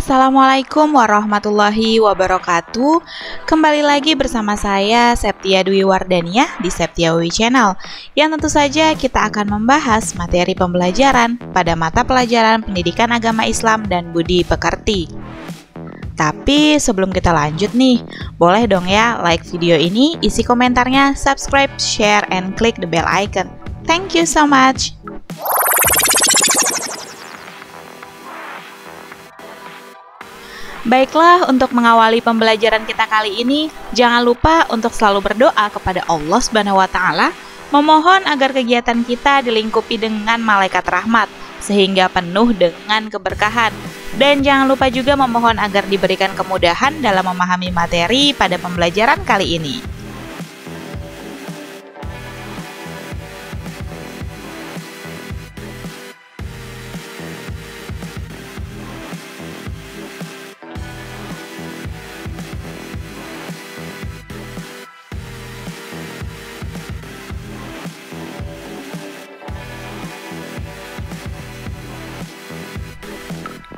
Assalamualaikum warahmatullahi wabarakatuh. Kembali lagi bersama saya Septia Dwi Wardania di Septiawi Channel, yang tentu saja kita akan membahas materi pembelajaran pada mata pelajaran Pendidikan Agama Islam dan Budi Pekerti. Tapi sebelum kita lanjut nih, boleh dong ya like video ini, isi komentarnya, subscribe, share, and click the bell icon. Thank you so much. Baiklah, untuk mengawali pembelajaran kita kali ini, jangan lupa untuk selalu berdoa kepada Allah Subhanahu wa Ta'ala, memohon agar kegiatan kita dilingkupi dengan malaikat rahmat, sehingga penuh dengan keberkahan. Dan jangan lupa juga memohon agar diberikan kemudahan dalam memahami materi pada pembelajaran kali ini.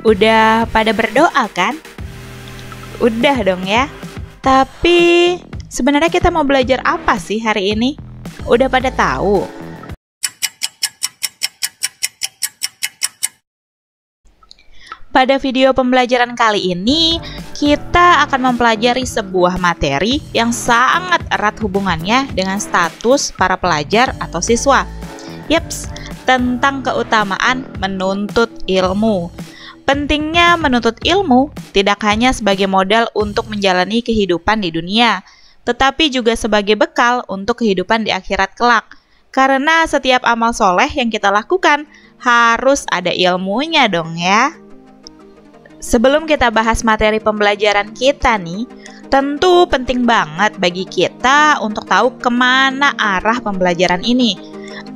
Udah pada berdoa kan? Udah dong ya. Tapi sebenarnya kita mau belajar apa sih hari ini? Udah pada tahu? Pada video pembelajaran kali ini, kita akan mempelajari sebuah materi yang sangat erat hubungannya dengan status para pelajar atau siswa. Yaps, tentang keutamaan menuntut ilmu. Pentingnya menuntut ilmu tidak hanya sebagai modal untuk menjalani kehidupan di dunia, tetapi juga sebagai bekal untuk kehidupan di akhirat kelak. Karena setiap amal soleh yang kita lakukan harus ada ilmunya dong ya. Sebelum kita bahas materi pembelajaran kita nih, tentu penting banget bagi kita untuk tahu kemana arah pembelajaran ini.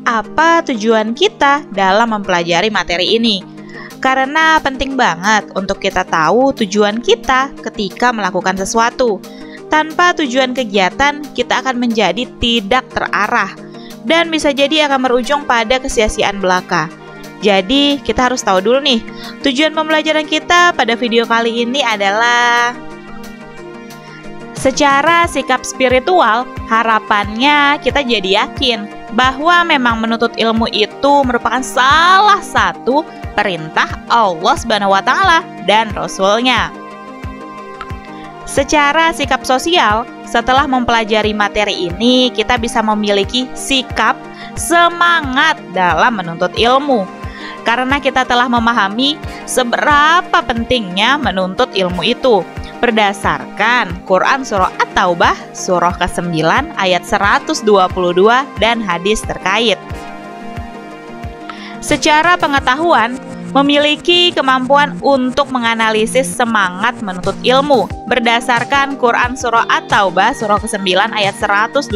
Apa tujuan kita dalam mempelajari materi ini? Karena penting banget untuk kita tahu tujuan kita ketika melakukan sesuatu. Tanpa tujuan kegiatan, kita akan menjadi tidak terarah dan bisa jadi akan berujung pada kesia-siaan belaka. Jadi, kita harus tahu dulu nih, tujuan pembelajaran kita pada video kali ini adalah secara sikap spiritual, harapannya kita jadi yakin bahwa memang menuntut ilmu itu merupakan salah satu perintah Allah Subhanahu wa Ta'ala dan Rasul-Nya. Secara sikap sosial, setelah mempelajari materi ini, kita bisa memiliki sikap semangat dalam menuntut ilmu. Karena kita telah memahami seberapa pentingnya menuntut ilmu itu. Berdasarkan Quran Surah At-Taubah, surah ke-9 ayat 122 dan hadis terkait. Secara pengetahuan, memiliki kemampuan untuk menganalisis semangat menuntut ilmu berdasarkan Quran Surah At-Taubah surah ke-9 ayat 122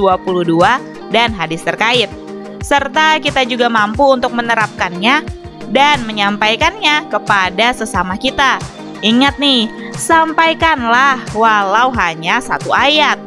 dan hadis terkait. Serta kita juga mampu untuk menerapkannya dan menyampaikannya kepada sesama kita. Ingat nih, sampaikanlah walau hanya satu ayat.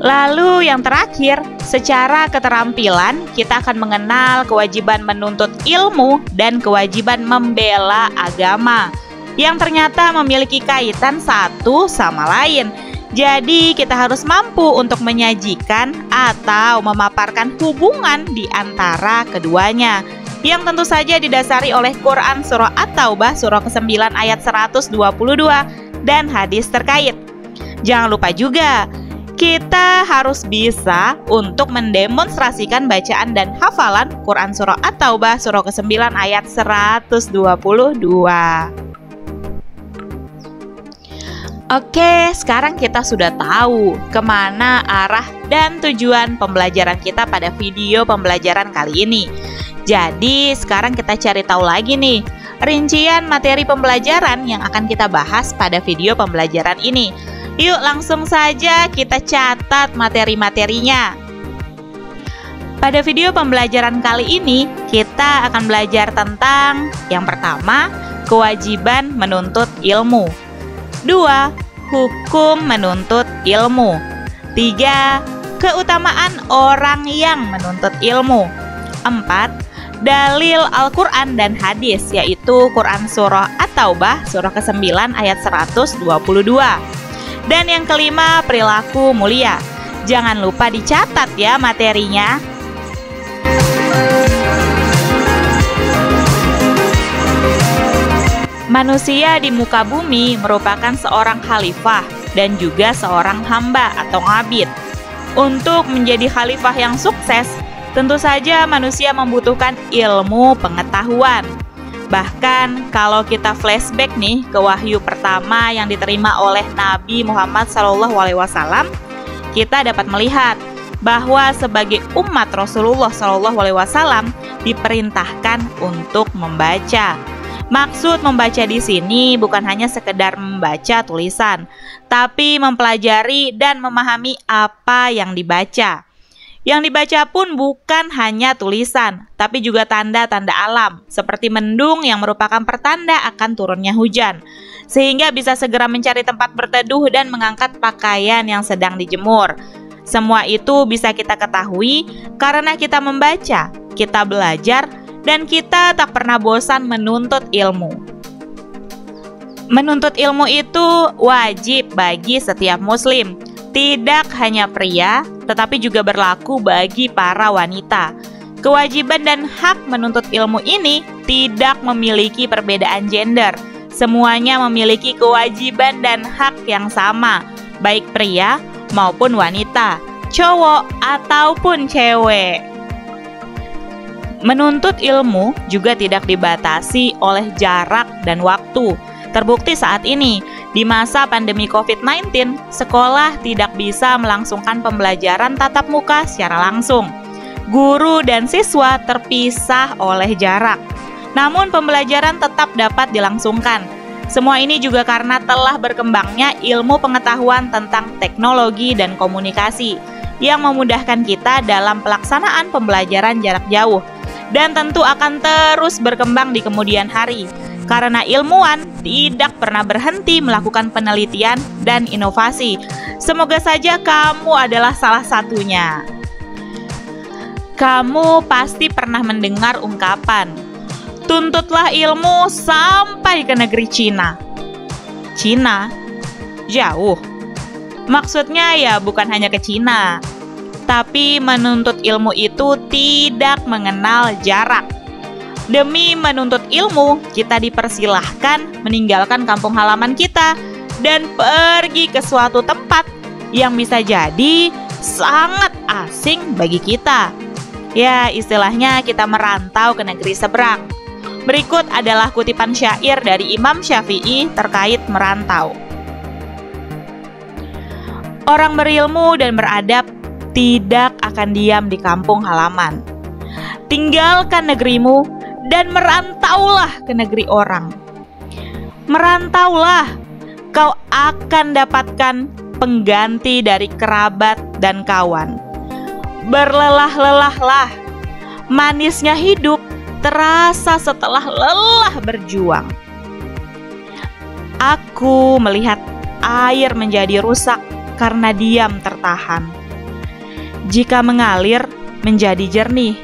Lalu yang terakhir, secara keterampilan kita akan mengenal kewajiban menuntut ilmu dan kewajiban membela agama yang ternyata memiliki kaitan satu sama lain. Jadi kita harus mampu untuk menyajikan atau memaparkan hubungan di antara keduanya, yang tentu saja didasari oleh Quran Surah At-Taubah surah ke-9 ayat 122 dan hadis terkait. Jangan lupa juga, kita harus bisa untuk mendemonstrasikan bacaan dan hafalan Quran Surah At-Taubah surah ke-9 ayat 122. Oke, sekarang kita sudah tahu kemana arah dan tujuan pembelajaran kita pada video pembelajaran kali ini. Jadi sekarang kita cari tahu lagi nih rincian materi pembelajaran yang akan kita bahas pada video pembelajaran ini. Yuk langsung saja kita catat materi-materinya. Pada video pembelajaran kali ini kita akan belajar tentang yang pertama, kewajiban menuntut ilmu. 2. Hukum menuntut ilmu. 3. Keutamaan orang yang menuntut ilmu. 4. dalil Al-Quran dan hadis, yaitu Quran Surah At-Taubah, surah ke-9 ayat 122. Dan yang kelima, perilaku mulia. Jangan lupa dicatat ya materinya. Manusia di muka bumi merupakan seorang khalifah dan juga seorang hamba atau abid. Untuk menjadi khalifah yang sukses, tentu saja manusia membutuhkan ilmu pengetahuan. Bahkan kalau kita flashback nih ke wahyu pertama yang diterima oleh Nabi Muhammad SAW, kita dapat melihat bahwa sebagai umat Rasulullah SAW diperintahkan untuk membaca. Maksud membaca di sini bukan hanya sekedar membaca tulisan, tapi mempelajari dan memahami apa yang dibaca. Yang dibaca pun bukan hanya tulisan, tapi juga tanda-tanda alam, seperti mendung yang merupakan pertanda akan turunnya hujan, sehingga bisa segera mencari tempat berteduh dan mengangkat pakaian yang sedang dijemur. Semua itu bisa kita ketahui karena kita membaca, kita belajar, dan kita tak pernah bosan menuntut ilmu. Menuntut ilmu itu wajib bagi setiap muslim, tidak hanya pria, tetapi juga berlaku bagi para wanita. Kewajiban dan hak menuntut ilmu ini tidak memiliki perbedaan gender. Semuanya memiliki kewajiban dan hak yang sama, baik pria maupun wanita, cowok ataupun cewek. Menuntut ilmu juga tidak dibatasi oleh jarak dan waktu. Terbukti saat ini, di masa pandemi COVID-19, sekolah tidak bisa melangsungkan pembelajaran tatap muka secara langsung. Guru dan siswa terpisah oleh jarak. Namun pembelajaran tetap dapat dilangsungkan. Semua ini juga karena telah berkembangnya ilmu pengetahuan tentang teknologi dan komunikasi yang memudahkan kita dalam pelaksanaan pembelajaran jarak jauh. Dan tentu akan terus berkembang di kemudian hari, karena ilmuwan tidak pernah berhenti melakukan penelitian dan inovasi. Semoga saja kamu adalah salah satunya. Kamu pasti pernah mendengar ungkapan, tuntutlah ilmu sampai ke negeri Cina. Cina? Jauh. Maksudnya ya bukan hanya ke Cina, tapi menuntut ilmu itu tidak mengenal jarak. Demi menuntut ilmu, kita dipersilahkan meninggalkan kampung halaman kita dan pergi ke suatu tempat yang bisa jadi sangat asing bagi kita. Ya, istilahnya kita merantau ke negeri seberang. Berikut adalah kutipan syair dari Imam Syafi'i terkait merantau. Orang berilmu dan beradab tidak akan diam di kampung halaman. Tinggalkan negerimu dan merantaulah ke negeri orang. Merantaulah, kau akan dapatkan pengganti dari kerabat dan kawan. Berlelah-lelahlah, manisnya hidup terasa setelah lelah berjuang. Aku melihat air menjadi rusak karena diam tertahan. Jika mengalir, menjadi jernih.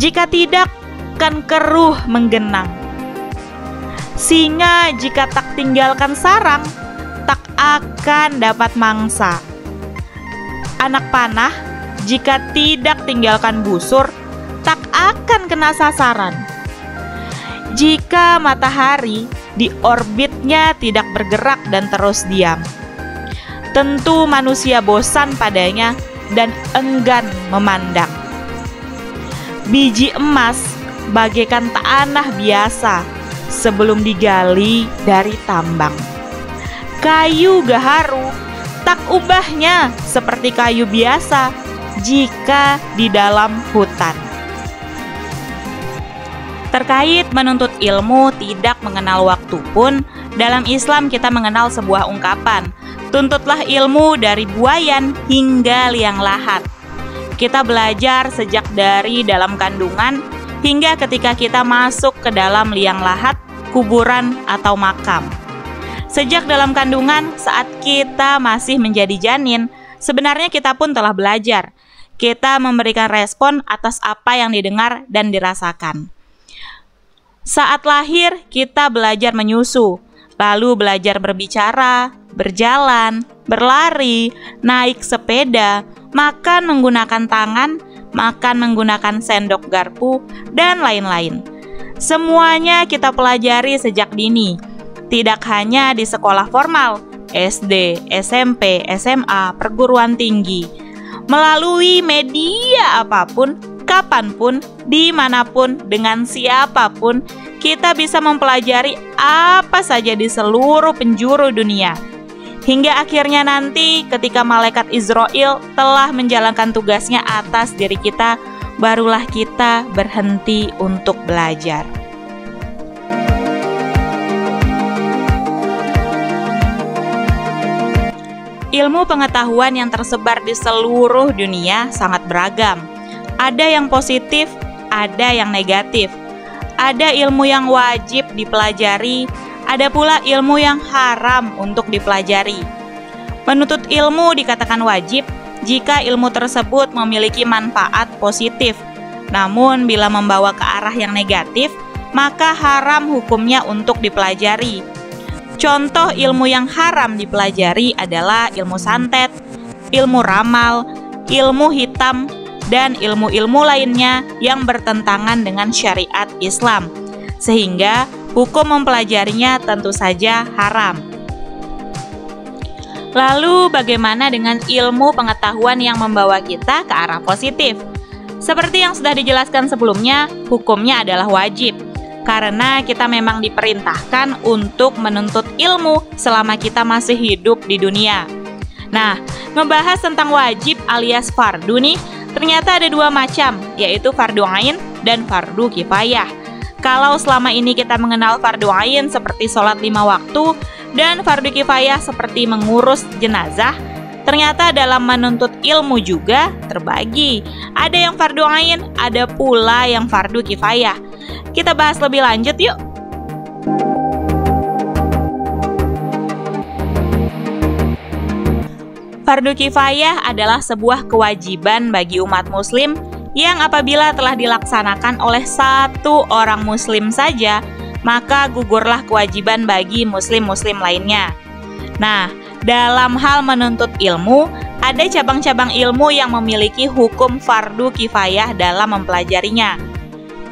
Jika tidak, kan keruh menggenang. Singa jika tak tinggalkan sarang, tak akan dapat mangsa. Anak panah jika tidak tinggalkan busur, tak akan kena sasaran. Jika matahari di orbitnya tidak bergerak dan terus diam, tentu manusia bosan padanya dan enggan memandang. Biji emas bagaikan tanah biasa sebelum digali dari tambang. Kayu gaharu tak ubahnya seperti kayu biasa jika di dalam hutan. Terkait menuntut ilmu tidak mengenal waktu pun, dalam Islam kita mengenal sebuah ungkapan, tuntutlah ilmu dari buayan hingga liang lahat. Kita belajar sejak dari dalam kandungan hingga ketika kita masuk ke dalam liang lahat, kuburan atau makam. Sejak dalam kandungan, saat kita masih menjadi janin, sebenarnya kita pun telah belajar. kita memberikan respon atas apa yang didengar dan dirasakan. Saat lahir, kita belajar menyusu, lalu belajar berbicara, berjalan, berlari, naik sepeda, makan menggunakan tangan, makan menggunakan sendok garpu, dan lain-lain. Semuanya kita pelajari sejak dini, tidak hanya di sekolah formal, SD, SMP, SMA, perguruan tinggi. Melalui media apapun, kapanpun, dimanapun, dengan siapapun, kita bisa mempelajari apa saja di seluruh penjuru dunia. Hingga akhirnya nanti ketika malaikat Israel telah menjalankan tugasnya atas diri kita, barulah kita berhenti untuk belajar. Ilmu pengetahuan yang tersebar di seluruh dunia sangat beragam. Ada yang positif, ada yang negatif. Ada ilmu yang wajib dipelajari, ada pula ilmu yang haram untuk dipelajari. Menuntut ilmu dikatakan wajib jika ilmu tersebut memiliki manfaat positif. Namun bila membawa ke arah yang negatif, maka haram hukumnya untuk dipelajari. Contoh ilmu yang haram dipelajari adalah ilmu santet, ilmu ramal, ilmu hitam, dan ilmu-ilmu lainnya yang bertentangan dengan syariat Islam, sehingga hukum mempelajarinya tentu saja haram. Lalu bagaimana dengan ilmu pengetahuan yang membawa kita ke arah positif? Seperti yang sudah dijelaskan sebelumnya, hukumnya adalah wajib, karena kita memang diperintahkan untuk menuntut ilmu selama kita masih hidup di dunia. Nah, ngebahas tentang wajib alias fardu nih, ternyata ada dua macam, yaitu fardu ain dan fardu kifayah. Kalau selama ini kita mengenal fardu ain seperti sholat 5 waktu dan fardu kifayah seperti mengurus jenazah, ternyata dalam menuntut ilmu juga terbagi. Ada yang fardu ain, ada pula yang fardu kifayah. Kita bahas lebih lanjut yuk. Fardu kifayah adalah sebuah kewajiban bagi umat muslim yang apabila telah dilaksanakan oleh satu orang muslim saja, maka gugurlah kewajiban bagi muslim-muslim lainnya. Nah, dalam hal menuntut ilmu, ada cabang-cabang ilmu yang memiliki hukum fardu kifayah dalam mempelajarinya.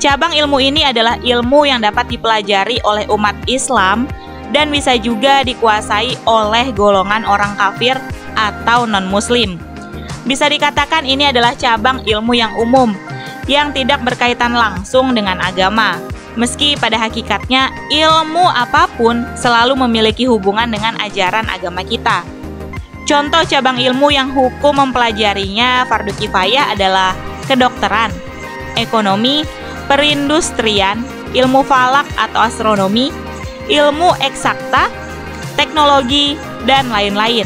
Cabang ilmu ini adalah ilmu yang dapat dipelajari oleh umat Islam dan bisa juga dikuasai oleh golongan orang kafir atau non-muslim. Bisa dikatakan ini adalah cabang ilmu yang umum, yang tidak berkaitan langsung dengan agama. Meski pada hakikatnya ilmu apapun selalu memiliki hubungan dengan ajaran agama kita. Contoh cabang ilmu yang hukum mempelajarinya fardu kifayah adalah kedokteran, ekonomi, perindustrian, ilmu falak atau astronomi, ilmu eksakta, teknologi, dan lain-lain.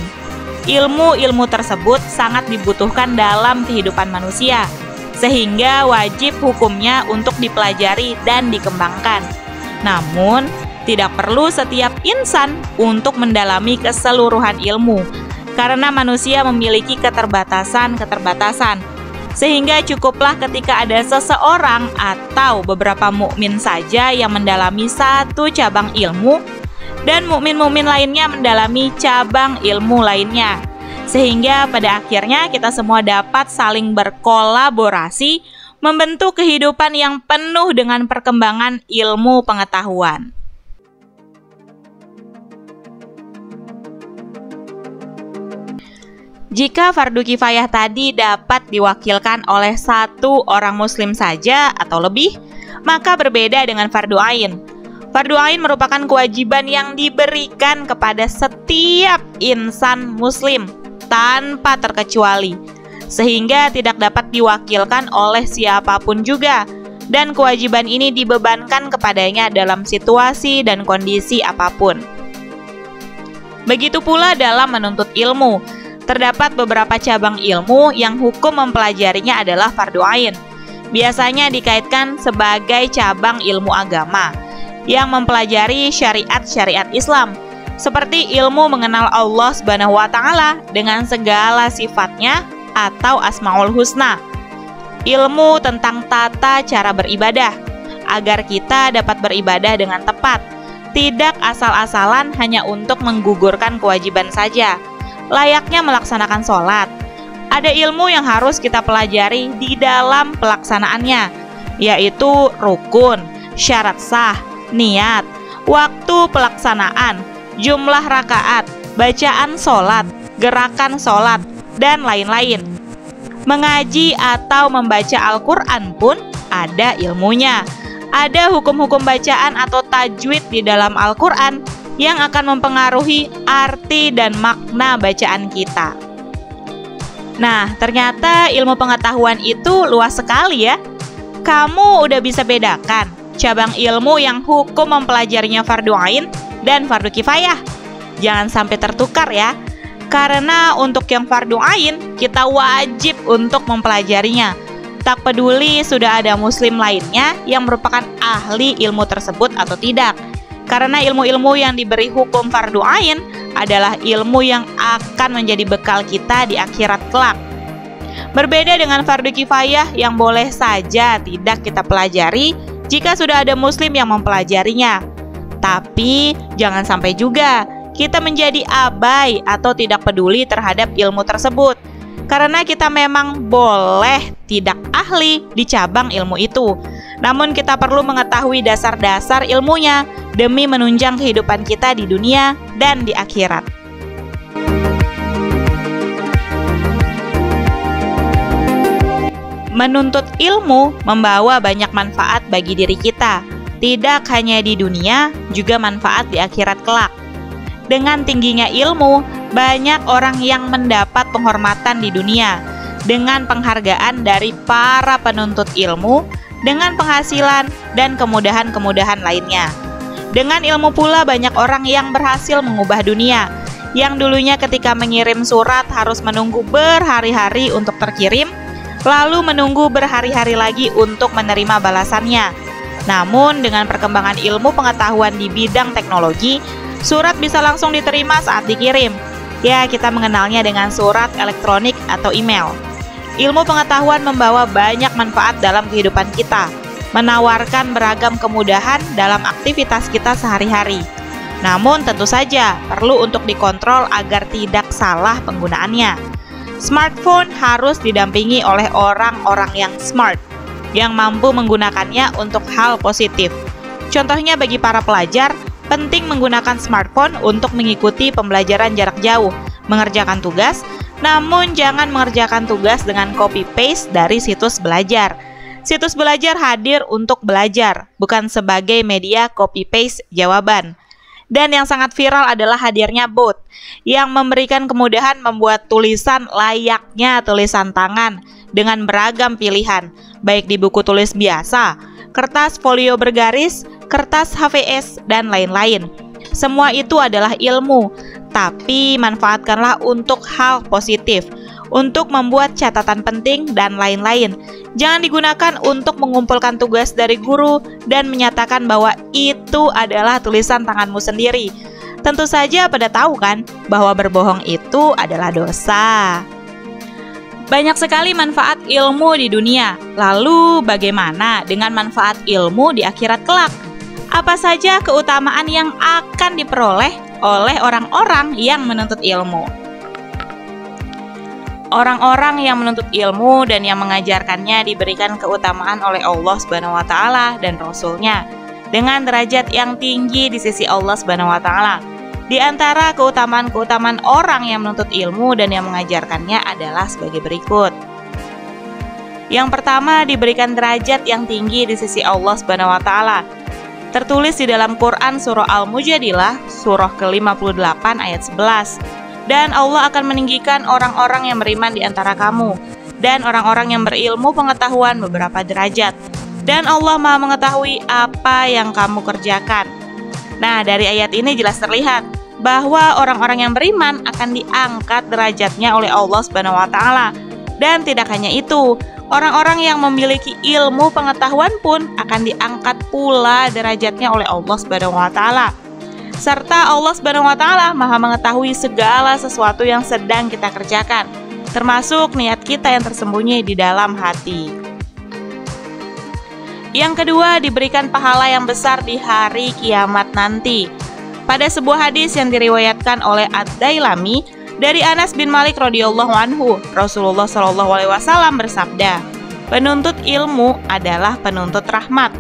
Ilmu-ilmu tersebut sangat dibutuhkan dalam kehidupan manusia, sehingga wajib hukumnya untuk dipelajari dan dikembangkan. Namun, tidak perlu setiap insan untuk mendalami keseluruhan ilmu, karena manusia memiliki keterbatasan-keterbatasan. Sehingga cukuplah ketika ada seseorang atau beberapa mukmin saja yang mendalami satu cabang ilmu dan mukmin-mukmin lainnya mendalami cabang ilmu lainnya. Sehingga pada akhirnya kita semua dapat saling berkolaborasi membentuk kehidupan yang penuh dengan perkembangan ilmu pengetahuan. Jika fardu kifayah tadi dapat diwakilkan oleh satu orang muslim saja atau lebih, maka berbeda dengan fardu ain. Fardu ain merupakan kewajiban yang diberikan kepada setiap insan muslim tanpa terkecuali, sehingga tidak dapat diwakilkan oleh siapapun juga, dan kewajiban ini dibebankan kepadanya dalam situasi dan kondisi apapun. Begitu pula dalam menuntut ilmu. Terdapat beberapa cabang ilmu yang hukum mempelajarinya adalah fardu ain. Biasanya dikaitkan sebagai cabang ilmu agama yang mempelajari syariat-syariat Islam, seperti ilmu mengenal Allah Subhanahu wa Ta'ala dengan segala sifatnya atau Asmaul Husna. Ilmu tentang tata cara beribadah, agar kita dapat beribadah dengan tepat, tidak asal-asalan hanya untuk menggugurkan kewajiban saja, layaknya melaksanakan sholat. Ada ilmu yang harus kita pelajari di dalam pelaksanaannya, yaitu rukun, syarat sah, niat, waktu pelaksanaan, jumlah rakaat, bacaan sholat, gerakan sholat, dan lain-lain. Mengaji atau membaca Al-Quran pun ada ilmunya. Ada hukum-hukum bacaan atau tajwid di dalam Al-Quran yang akan mempengaruhi arti dan makna bacaan kita. Nah, ternyata ilmu pengetahuan itu luas sekali ya. Kamu udah bisa bedakan cabang ilmu yang hukum mempelajarinya fardu ain dan fardu kifayah. Jangan sampai tertukar ya. Karena untuk yang fardu ain, kita wajib untuk mempelajarinya. Tak peduli sudah ada muslim lainnya yang merupakan ahli ilmu tersebut atau tidak. Karena ilmu-ilmu yang diberi hukum fardu ain adalah ilmu yang akan menjadi bekal kita di akhirat kelak. Berbeda dengan fardu kifayah yang boleh saja tidak kita pelajari jika sudah ada muslim yang mempelajarinya. Tapi jangan sampai juga kita menjadi abai atau tidak peduli terhadap ilmu tersebut. Karena kita memang boleh tidak ahli di cabang ilmu itu. Namun kita perlu mengetahui dasar-dasar ilmunya demi menunjang kehidupan kita di dunia dan di akhirat. Menuntut ilmu membawa banyak manfaat bagi diri kita. Tidak hanya di dunia, juga manfaat di akhirat kelak. Dengan tingginya ilmu, banyak orang yang mendapat penghormatan di dunia dengan penghargaan dari para penuntut ilmu, dengan penghasilan dan kemudahan-kemudahan lainnya. Dengan ilmu pula banyak orang yang berhasil mengubah dunia, yang dulunya ketika mengirim surat harus menunggu berhari-hari untuk terkirim, lalu menunggu berhari-hari lagi untuk menerima balasannya. Namun dengan perkembangan ilmu pengetahuan di bidang teknologi, surat bisa langsung diterima saat dikirim. Ya, kita mengenalnya dengan surat elektronik atau email. Ilmu pengetahuan membawa banyak manfaat dalam kehidupan kita, menawarkan beragam kemudahan dalam aktivitas kita sehari-hari. Namun tentu saja perlu untuk dikontrol agar tidak salah penggunaannya. Smartphone harus didampingi oleh orang-orang yang smart, yang mampu menggunakannya untuk hal positif. Contohnya bagi para pelajar, penting menggunakan smartphone untuk mengikuti pembelajaran jarak jauh, mengerjakan tugas, namun jangan mengerjakan tugas dengan copy-paste dari situs belajar. Situs belajar hadir untuk belajar, bukan sebagai media copy-paste jawaban. Dan yang sangat viral adalah hadirnya bot yang memberikan kemudahan membuat tulisan layaknya tulisan tangan dengan beragam pilihan, baik di buku tulis biasa, kertas folio bergaris, kertas HVS, dan lain-lain. Semua itu adalah ilmu, tapi manfaatkanlah untuk hal positif, untuk membuat catatan penting dan lain-lain. Jangan digunakan untuk mengumpulkan tugas dari guru dan menyatakan bahwa itu adalah tulisan tanganmu sendiri. Tentu saja pada tahu kan bahwa berbohong itu adalah dosa. Banyak sekali manfaat ilmu di dunia. Lalu bagaimana dengan manfaat ilmu di akhirat kelak? Apa saja keutamaan yang akan diperoleh oleh orang-orang yang menuntut ilmu? Orang-orang yang menuntut ilmu dan yang mengajarkannya diberikan keutamaan oleh Allah Subhanahu wa taala dan Rasul-Nya dengan derajat yang tinggi di sisi Allah Subhanahu wa taala. Di antara keutamaan-keutamaan orang yang menuntut ilmu dan yang mengajarkannya adalah sebagai berikut. Yang pertama, diberikan derajat yang tinggi di sisi Allah Subhanahu wa taala. Tertulis di dalam Quran surah Al-Mujadilah surah ke-58 ayat 11. Dan Allah akan meninggikan orang-orang yang beriman di antara kamu dan orang-orang yang berilmu pengetahuan beberapa derajat. Dan Allah Maha mengetahui apa yang kamu kerjakan. Nah, dari ayat ini jelas terlihat bahwa orang-orang yang beriman akan diangkat derajatnya oleh Allah Subhanahu wa taala. Dan tidak hanya itu, orang-orang yang memiliki ilmu pengetahuan pun akan diangkat pula derajatnya oleh Allah Subhanahu wa taala. Serta Allah Subhanahu wa taala Maha mengetahui segala sesuatu yang sedang kita kerjakan. termasuk niat kita yang tersembunyi di dalam hati. Yang kedua, diberikan pahala yang besar di hari kiamat nanti. Pada sebuah hadis yang diriwayatkan oleh Ad-Dailami dari Anas bin Malik radhiyallahu anhu, Rasulullah shallallahu alaihi wasallam bersabda, "Penuntut ilmu adalah penuntut rahmat,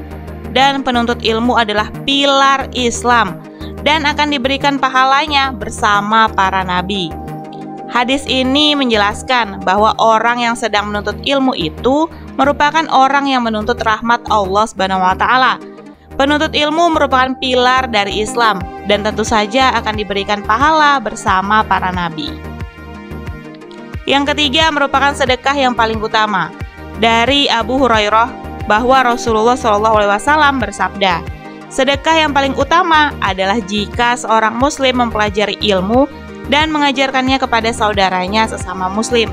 dan penuntut ilmu adalah pilar Islam, dan akan diberikan pahalanya bersama para nabi." Hadis ini menjelaskan bahwa orang yang sedang menuntut ilmu itu merupakan orang yang menuntut rahmat Allah Subhanahu wa taala. Penuntut ilmu merupakan pilar dari Islam dan tentu saja akan diberikan pahala bersama para nabi. Yang ketiga merupakan sedekah yang paling utama. Dari Abu Hurairah bahwa Rasulullah SAW bersabda, sedekah yang paling utama adalah jika seorang muslim mempelajari ilmu dan mengajarkannya kepada saudaranya sesama muslim.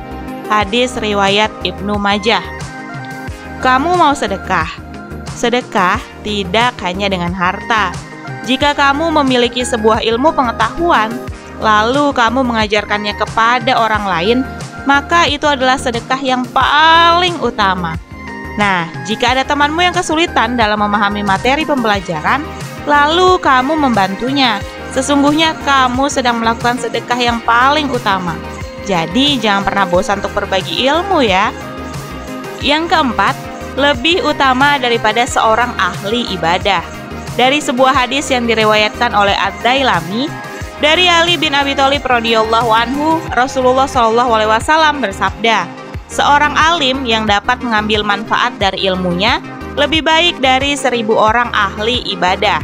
Hadis riwayat Ibnu Majah. Kamu mau sedekah? Sedekah tidak hanya dengan harta. Jika kamu memiliki sebuah ilmu pengetahuan, lalu kamu mengajarkannya kepada orang lain, maka itu adalah sedekah yang paling utama. Nah, jika ada temanmu yang kesulitan dalam memahami materi pembelajaran, lalu kamu membantunya, sesungguhnya kamu sedang melakukan sedekah yang paling utama. Jadi jangan pernah bosan untuk berbagi ilmu ya. Yang keempat, lebih utama daripada seorang ahli ibadah. Dari sebuah hadis yang diriwayatkan oleh Ad-Dailami dari Ali bin Abi Thalib radhiyallahu anhu, Rasulullah SAW bersabda, seorang alim yang dapat mengambil manfaat dari ilmunya lebih baik dari 1000 orang ahli ibadah.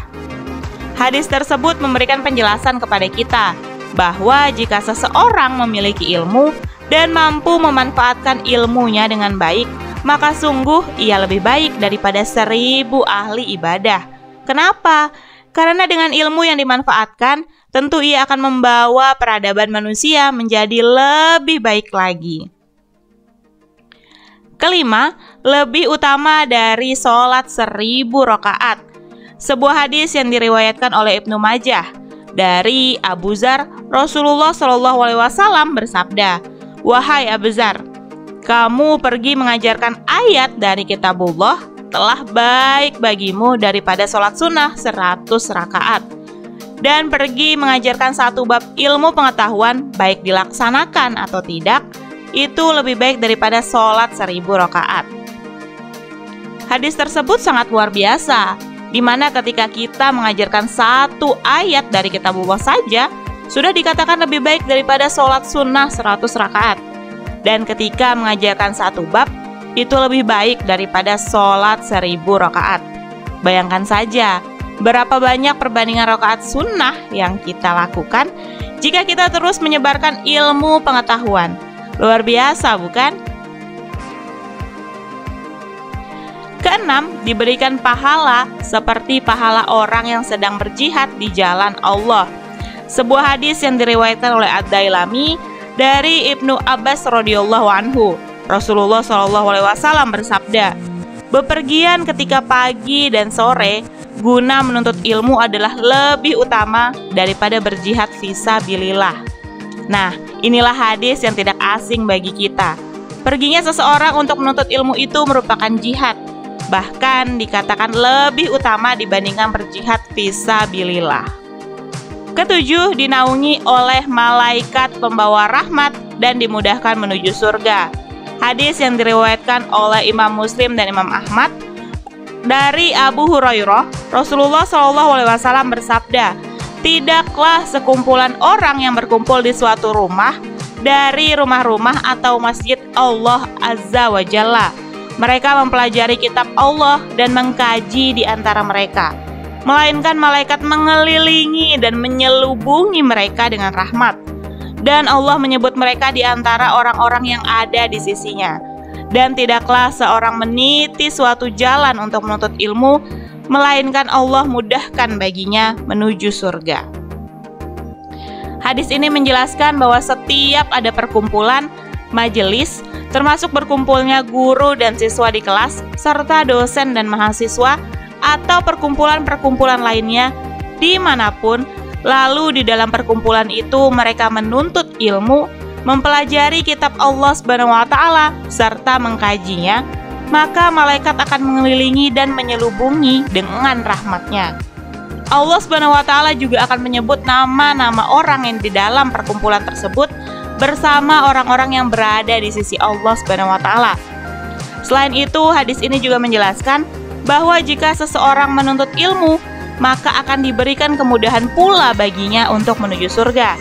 Hadis tersebut memberikan penjelasan kepada kita bahwa jika seseorang memiliki ilmu dan mampu memanfaatkan ilmunya dengan baik, maka sungguh ia lebih baik daripada 1000 ahli ibadah. Kenapa? Karena dengan ilmu yang dimanfaatkan, tentu ia akan membawa peradaban manusia menjadi lebih baik lagi. Kelima, lebih utama dari sholat 1000 rakaat. Sebuah hadis yang diriwayatkan oleh Ibnu Majah dari Abu Dzar, Rasulullah SAW bersabda, "Wahai Abu Dzar, kamu pergi mengajarkan ayat dari kitabullah telah baik bagimu daripada sholat sunnah 100 rakaat. Dan pergi mengajarkan satu bab ilmu pengetahuan, baik dilaksanakan atau tidak, itu lebih baik daripada sholat 1000 rakaat." Hadis tersebut sangat luar biasa, di mana ketika kita mengajarkan satu ayat dari kitabullah saja, sudah dikatakan lebih baik daripada sholat sunnah 100 rakaat. Dan ketika mengajarkan satu bab, itu lebih baik daripada sholat 1000 rakaat. Bayangkan saja, berapa banyak perbandingan rakaat sunnah yang kita lakukan jika kita terus menyebarkan ilmu pengetahuan. Luar biasa, bukan? Keenam, diberikan pahala seperti pahala orang yang sedang berjihad di jalan Allah. Sebuah hadis yang diriwayatkan oleh Ad-Dailami dari Ibnu Abbas radhiyallahu anhu, Rasulullah SAW bersabda, bepergian ketika pagi dan sore guna menuntut ilmu adalah lebih utama daripada berjihad fisabilillah. Nah, inilah hadis yang tidak asing bagi kita. Perginya seseorang untuk menuntut ilmu itu merupakan jihad, bahkan dikatakan lebih utama dibandingkan berjihad fisabilillah. Ketujuh, dinaungi oleh malaikat pembawa rahmat dan dimudahkan menuju surga. Hadis yang diriwayatkan oleh Imam Muslim dan Imam Ahmad dari Abu Hurairah, Rasulullah SAW bersabda, tidaklah sekumpulan orang yang berkumpul di suatu rumah dari rumah-rumah atau masjid Allah Azza wa Jalla. Mereka mempelajari kitab Allah dan mengkaji di antara mereka, melainkan malaikat mengelilingi dan menyelubungi mereka dengan rahmat. Dan Allah menyebut mereka di antara orang-orang yang ada di sisinya. Dan tidaklah seorang meniti suatu jalan untuk menuntut ilmu, melainkan Allah mudahkan baginya menuju surga. Hadis ini menjelaskan bahwa setiap ada perkumpulan, majelis, termasuk berkumpulnya guru dan siswa di kelas, serta dosen dan mahasiswa, atau perkumpulan-perkumpulan lainnya dimanapun, lalu di dalam perkumpulan itu mereka menuntut ilmu, mempelajari kitab Allah Subhanahu wa taala serta mengkajinya, maka malaikat akan mengelilingi dan menyelubungi dengan rahmatnya. Allah Subhanahu wa taala juga akan menyebut nama-nama orang yang di dalam perkumpulan tersebut bersama orang-orang yang berada di sisi Allah Subhanahu wa taala. Selain itu, hadis ini juga menjelaskan bahwa jika seseorang menuntut ilmu, maka akan diberikan kemudahan pula baginya untuk menuju surga.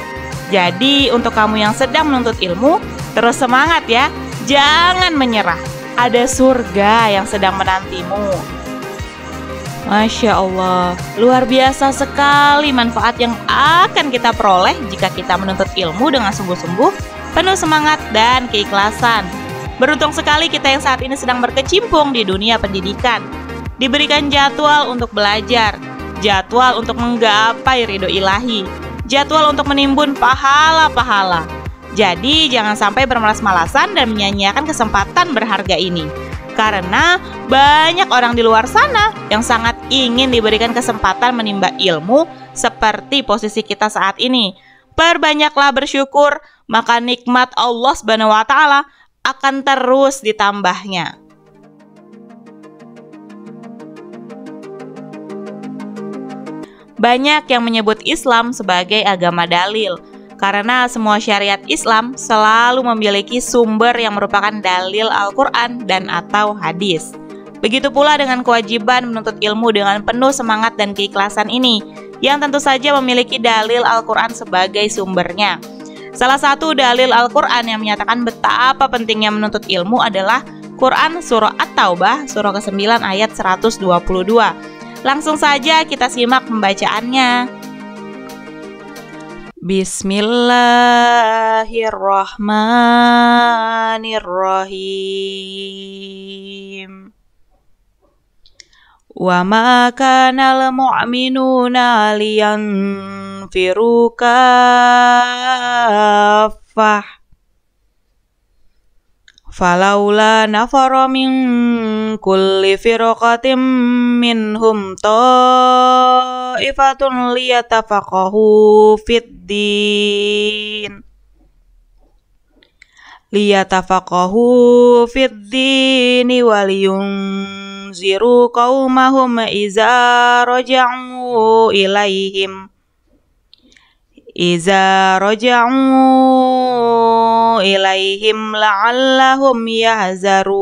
Jadi, untuk kamu yang sedang menuntut ilmu, terus semangat ya, jangan menyerah. Ada surga yang sedang menantimu. Masya Allah, luar biasa sekali manfaat yang akan kita peroleh jika kita menuntut ilmu dengan sungguh-sungguh, penuh semangat dan keikhlasan. Beruntung sekali kita yang saat ini sedang berkecimpung di dunia pendidikan. Diberikan jadwal untuk belajar, jadwal untuk menggapai ridho ilahi, jadwal untuk menimbun pahala-pahala. Jadi jangan sampai bermalas-malasan dan menyia-nyiakan kesempatan berharga ini. Karena banyak orang di luar sana yang sangat ingin diberikan kesempatan menimba ilmu seperti posisi kita saat ini. Perbanyaklah bersyukur, maka nikmat Allah Subhanahu wa taala akan terus ditambahnya. Banyak yang menyebut Islam sebagai agama dalil, karena semua syariat Islam selalu memiliki sumber yang merupakan dalil Al-Quran dan atau hadis. Begitu pula dengan kewajiban menuntut ilmu dengan penuh semangat dan keikhlasan ini, yang tentu saja memiliki dalil Al-Quran sebagai sumbernya. Salah satu dalil Al-Quran yang menyatakan betapa pentingnya menuntut ilmu adalah Quran Surah At-Taubah, surah ke-9 ayat 122. Langsung saja kita simak pembacaannya. Bismillahirrahmanirrahim. Wa ma kana al-mu'minuna liyanfiru kaffah falaula nafara min kulli firqatin minhum ta'ifatun liyatafaqahu fid-din waliyunziru qaumahum iza raja'u ilaihim la'allahum yahzarun.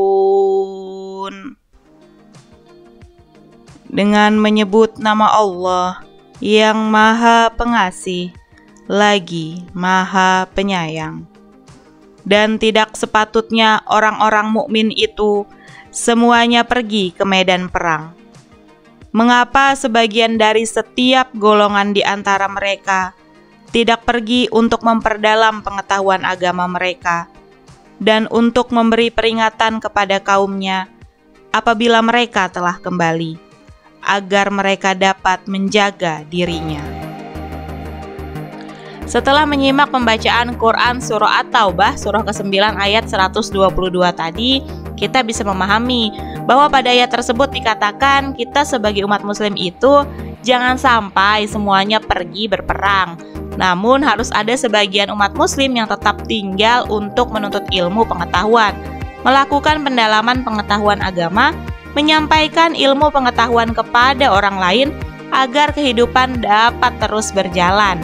Dengan menyebut nama Allah yang Maha Pengasih lagi Maha Penyayang. Dan tidak sepatutnya orang-orang mukmin itu semuanya pergi ke medan perang. Mengapa sebagian dari setiap golongan di antara mereka tidak pergi untuk memperdalam pengetahuan agama mereka dan untuk memberi peringatan kepada kaumnya apabila mereka telah kembali, agar mereka dapat menjaga dirinya. Setelah menyimak pembacaan Quran Surah At-Taubah, surah ke-9 ayat 122 tadi, kita bisa memahami bahwa pada ayat tersebut dikatakan kita sebagai umat muslim itu jangan sampai semuanya pergi berperang. Namun harus ada sebagian umat muslim yang tetap tinggal untuk menuntut ilmu pengetahuan, melakukan pendalaman pengetahuan agama, menyampaikan ilmu pengetahuan kepada orang lain agar kehidupan dapat terus berjalan.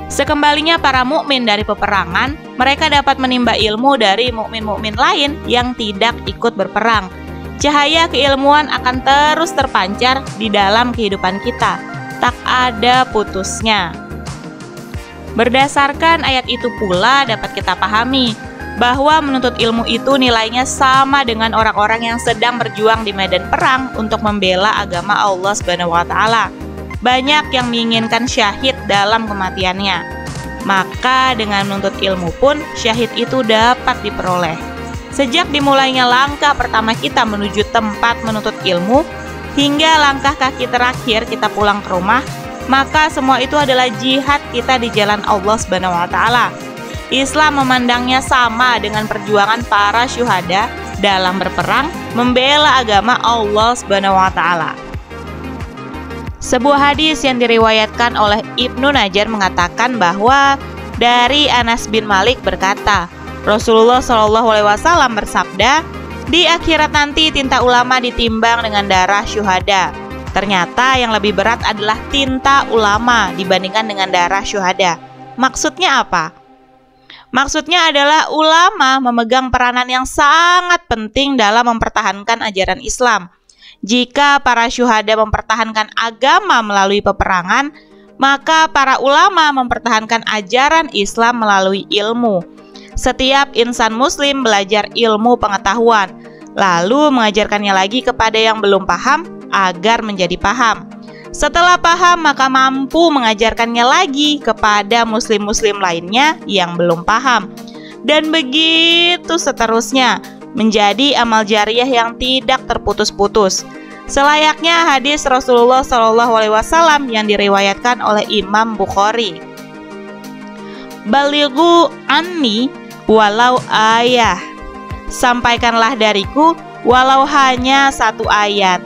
Sekembalinya para mukmin dari peperangan, mereka dapat menimba ilmu dari mukmin-mukmin lain yang tidak ikut berperang. Cahaya keilmuan akan terus terpancar di dalam kehidupan kita, tak ada putusnya. Berdasarkan ayat itu pula dapat kita pahami bahwa menuntut ilmu itu nilainya sama dengan orang-orang yang sedang berjuang di medan perang untuk membela agama Allah Subhanahu wa taala. Banyak yang menginginkan syahid dalam kematiannya. Maka dengan menuntut ilmu pun syahid itu dapat diperoleh. Sejak dimulainya langkah pertama kita menuju tempat menuntut ilmu hingga langkah kaki terakhir kita pulang ke rumah, maka semua itu adalah jihad kita di jalan Allah Subhanahu wa taala. Islam memandangnya sama dengan perjuangan para syuhada dalam berperang membela agama Allah Subhanahu wa taala. Sebuah hadis yang diriwayatkan oleh Ibnu Najjar mengatakan bahwa dari Anas bin Malik berkata, Rasulullah SAW bersabda, di akhirat nanti tinta ulama ditimbang dengan darah syuhada. Ternyata yang lebih berat adalah tinta ulama dibandingkan dengan darah syuhada. Maksudnya apa? Maksudnya adalah ulama memegang peranan yang sangat penting dalam mempertahankan ajaran Islam. Jika para syuhada mempertahankan agama melalui peperangan, maka para ulama mempertahankan ajaran Islam melalui ilmu. Setiap insan muslim belajar ilmu pengetahuan, lalu mengajarkannya lagi kepada yang belum paham agar menjadi paham. Setelah paham, maka mampu mengajarkannya lagi kepada muslim-muslim lainnya yang belum paham. Dan begitu seterusnya, menjadi amal jariah yang tidak terputus-putus. Selayaknya hadis Rasulullah SAW yang diriwayatkan oleh Imam Bukhari. Balighu anni walau ayah, sampaikanlah dariku walau hanya satu ayat.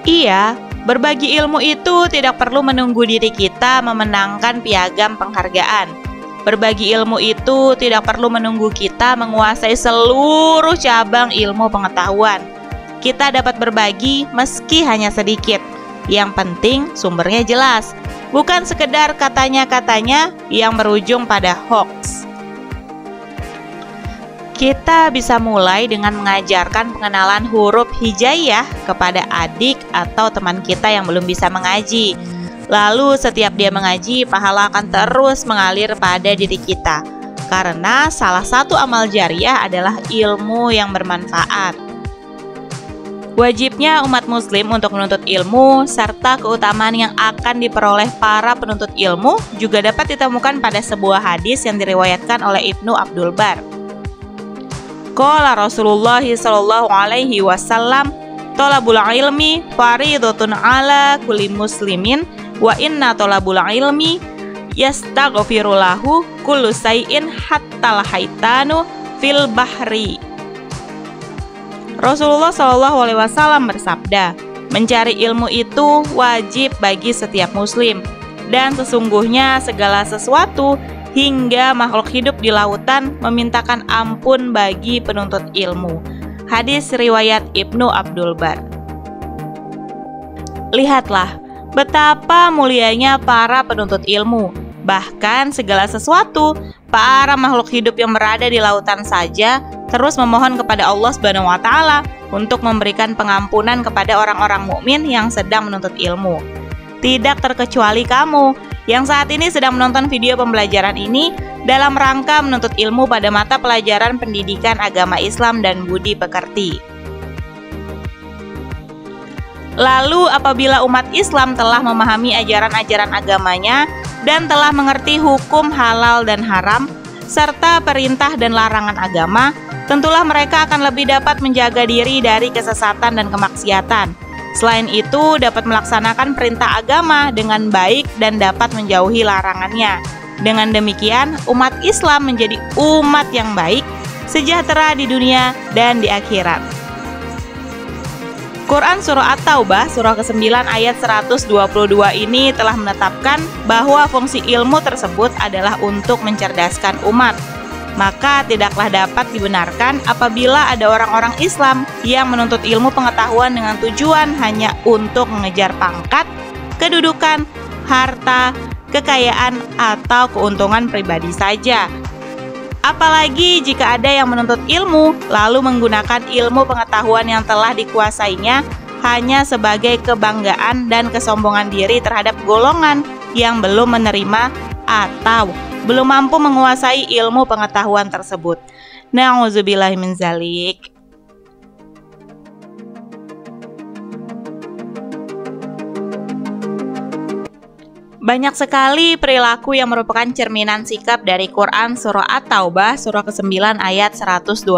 Iya, berbagi ilmu itu tidak perlu menunggu diri kita memenangkan piagam penghargaan. Berbagi ilmu itu tidak perlu menunggu kita menguasai seluruh cabang ilmu pengetahuan. Kita dapat berbagi meski hanya sedikit. Yang penting sumbernya jelas, bukan sekedar katanya-katanya yang berujung pada hoax. Kita bisa mulai dengan mengajarkan pengenalan huruf hijaiyah kepada adik atau teman kita yang belum bisa mengaji. Lalu setiap dia mengaji, pahala akan terus mengalir pada diri kita. Karena salah satu amal jariah adalah ilmu yang bermanfaat. Wajibnya umat muslim untuk menuntut ilmu serta keutamaan yang akan diperoleh para penuntut ilmu juga dapat ditemukan pada sebuah hadis yang diriwayatkan oleh Ibnu Abdul Bar. Qala Rasulullah sallallahu alaihi wasallam, thalabul ilmi fariidatun ala kulli muslimin wa inna thalabul ilmi yastaghfiru lahu kullu shay'in hatta al-haitanu fil bahri. Rasulullah sallallahu alaihi wasallam bersabda, mencari ilmu itu wajib bagi setiap muslim, dan sesungguhnya segala sesuatu hingga makhluk hidup di lautan memintakan ampun bagi penuntut ilmu. Hadis riwayat Ibnu Abdul Bar. Lihatlah betapa mulianya para penuntut ilmu. Bahkan segala sesuatu, para makhluk hidup yang berada di lautan saja terus memohon kepada Allah Subhanahu wa taala untuk memberikan pengampunan kepada orang-orang mukmin yang sedang menuntut ilmu. Tidak terkecuali kamu yang saat ini sedang menonton video pembelajaran ini dalam rangka menuntut ilmu pada mata pelajaran pendidikan agama Islam dan budi pekerti. Lalu apabila umat Islam telah memahami ajaran-ajaran agamanya dan telah mengerti hukum halal dan haram serta perintah dan larangan agama, tentulah mereka akan lebih dapat menjaga diri dari kesesatan dan kemaksiatan. Selain itu, dapat melaksanakan perintah agama dengan baik dan dapat menjauhi larangannya. Dengan demikian, umat Islam menjadi umat yang baik, sejahtera di dunia dan di akhirat. Quran Surah At-Taubah, surah ke-9 ayat 122 ini telah menetapkan bahwa fungsi ilmu tersebut adalah untuk mencerdaskan umat. Maka tidaklah dapat dibenarkan apabila ada orang-orang Islam yang menuntut ilmu pengetahuan dengan tujuan hanya untuk mengejar pangkat, kedudukan, harta, kekayaan, atau keuntungan pribadi saja. Apalagi jika ada yang menuntut ilmu lalu menggunakan ilmu pengetahuan yang telah dikuasainya hanya sebagai kebanggaan dan kesombongan diri terhadap golongan yang belum menerima atau belum mampu menguasai ilmu pengetahuan tersebut. Na'udzubillahi min dzalik. Banyak sekali perilaku yang merupakan cerminan sikap dari Quran Surah At-Taubah, surah ke-9 ayat 122.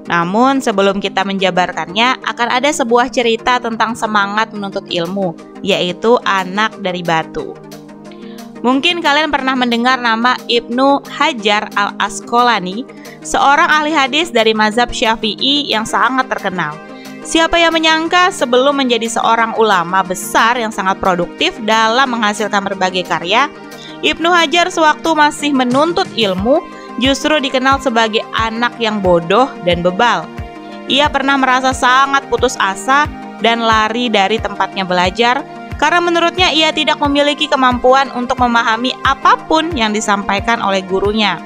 Namun sebelum kita menjabarkannya, akan ada sebuah cerita tentang semangat menuntut ilmu, yaitu anak dari batu. Mungkin kalian pernah mendengar nama Ibnu Hajar al-Asqalani, seorang ahli hadis dari mazhab Syafi'i yang sangat terkenal. Siapa yang menyangka sebelum menjadi seorang ulama besar yang sangat produktif dalam menghasilkan berbagai karya, Ibnu Hajar sewaktu masih menuntut ilmu justru dikenal sebagai anak yang bodoh dan bebal. Ia pernah merasa sangat putus asa dan lari dari tempatnya belajar karena menurutnya ia tidak memiliki kemampuan untuk memahami apapun yang disampaikan oleh gurunya.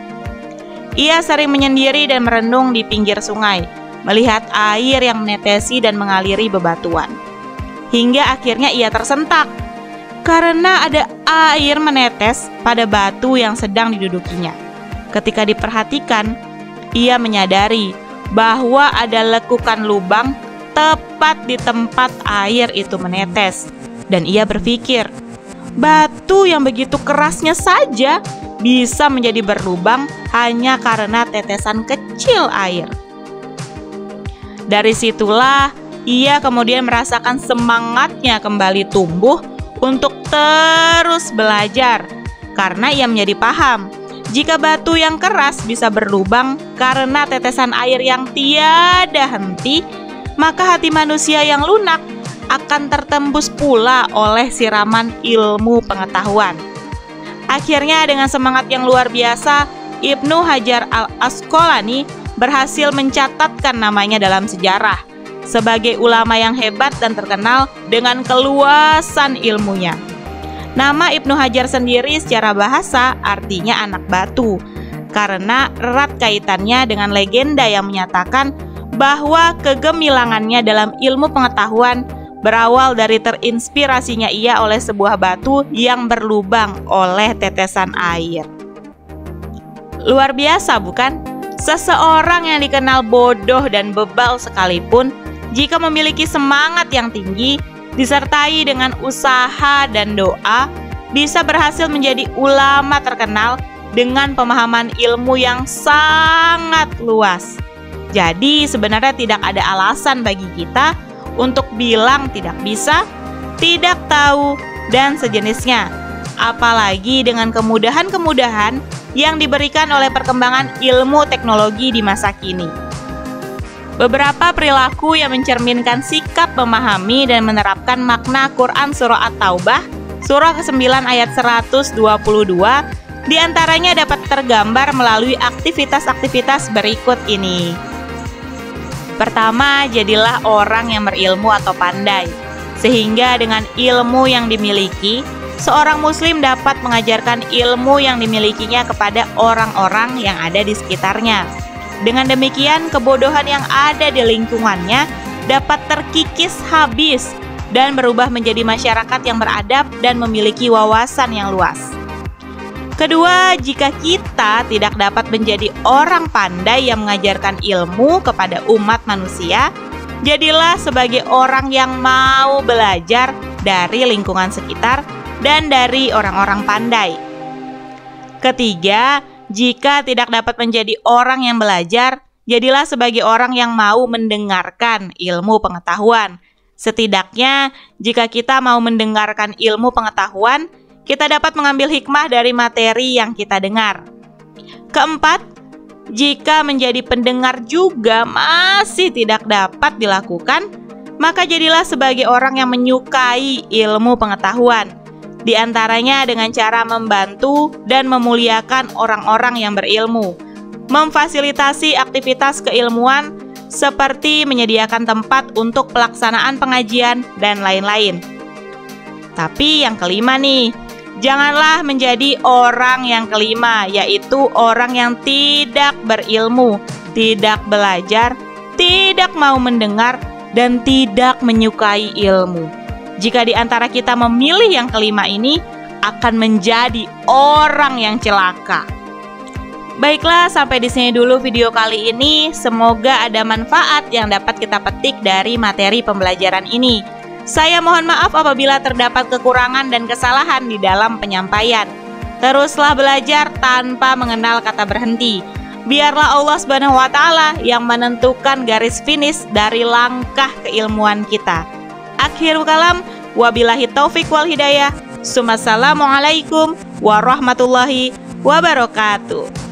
Ia sering menyendiri dan merenung di pinggir sungai, melihat air yang menetesi dan mengaliri bebatuan. Hingga akhirnya ia tersentak karena ada air menetes pada batu yang sedang didudukinya. Ketika diperhatikan, ia menyadari bahwa ada lekukan lubang tepat di tempat air itu menetes. Dan ia berpikir, batu yang begitu kerasnya saja bisa menjadi berlubang hanya karena tetesan kecil air. Dari situlah ia kemudian merasakan semangatnya kembali tumbuh untuk terus belajar, karena ia menjadi paham jika batu yang keras bisa berlubang karena tetesan air yang tiada henti, maka hati manusia yang lunak akan tertembus pula oleh siraman ilmu pengetahuan. Akhirnya dengan semangat yang luar biasa, Ibnu Hajar al-Asqalani berhasil mencatatkan namanya dalam sejarah sebagai ulama yang hebat dan terkenal dengan keluasan ilmunya. Nama Ibnu Hajar sendiri secara bahasa artinya anak batu, karena erat kaitannya dengan legenda yang menyatakan bahwa kegemilangannya dalam ilmu pengetahuan berawal dari terinspirasinya ia oleh sebuah batu yang berlubang oleh tetesan air. Luar biasa bukan? Seseorang yang dikenal bodoh dan bebal sekalipun, jika memiliki semangat yang tinggi, disertai dengan usaha dan doa, bisa berhasil menjadi ulama terkenal dengan pemahaman ilmu yang sangat luas. Jadi sebenarnya tidak ada alasan bagi kita untuk bilang tidak bisa, tidak tahu, dan sejenisnya. Apalagi dengan kemudahan-kemudahan yang diberikan oleh perkembangan ilmu teknologi di masa kini. Beberapa perilaku yang mencerminkan sikap memahami dan menerapkan makna Quran Surah At-Taubah, Surah ke-9 ayat 122, diantaranya dapat tergambar melalui aktivitas-aktivitas berikut ini. Pertama, jadilah orang yang berilmu atau pandai, sehingga dengan ilmu yang dimiliki, seorang muslim dapat mengajarkan ilmu yang dimilikinya kepada orang-orang yang ada di sekitarnya. Dengan demikian, kebodohan yang ada di lingkungannya dapat terkikis habis dan berubah menjadi masyarakat yang beradab dan memiliki wawasan yang luas. Kedua, jika kita tidak dapat menjadi orang pandai yang mengajarkan ilmu kepada umat manusia, jadilah sebagai orang yang mau belajar dari lingkungan sekitar dan dari orang-orang pandai. Ketiga, jika tidak dapat menjadi orang yang belajar, jadilah sebagai orang yang mau mendengarkan ilmu pengetahuan. Setidaknya, jika kita mau mendengarkan ilmu pengetahuan, kita dapat mengambil hikmah dari materi yang kita dengar. Keempat, jika menjadi pendengar juga masih tidak dapat dilakukan, maka jadilah sebagai orang yang menyukai ilmu pengetahuan. Di antaranya dengan cara membantu dan memuliakan orang-orang yang berilmu, memfasilitasi aktivitas keilmuan seperti menyediakan tempat untuk pelaksanaan pengajian dan lain-lain. Tapi yang kelima nih, janganlah menjadi orang yang kelima, yaitu orang yang tidak berilmu, tidak belajar, tidak mau mendengar, dan tidak menyukai ilmu. Jika di antara kita memilih yang kelima ini, akan menjadi orang yang celaka. Baiklah, sampai di sini dulu video kali ini. Semoga ada manfaat yang dapat kita petik dari materi pembelajaran ini. Saya mohon maaf apabila terdapat kekurangan dan kesalahan di dalam penyampaian. Teruslah belajar tanpa mengenal kata berhenti. Biarlah Allah Subhanahu wa Ta'ala yang menentukan garis finish dari langkah keilmuan kita. Akhirul kalam, wabillahi taufik wal hidayah. Assalamualaikum warahmatullahi wabarakatuh.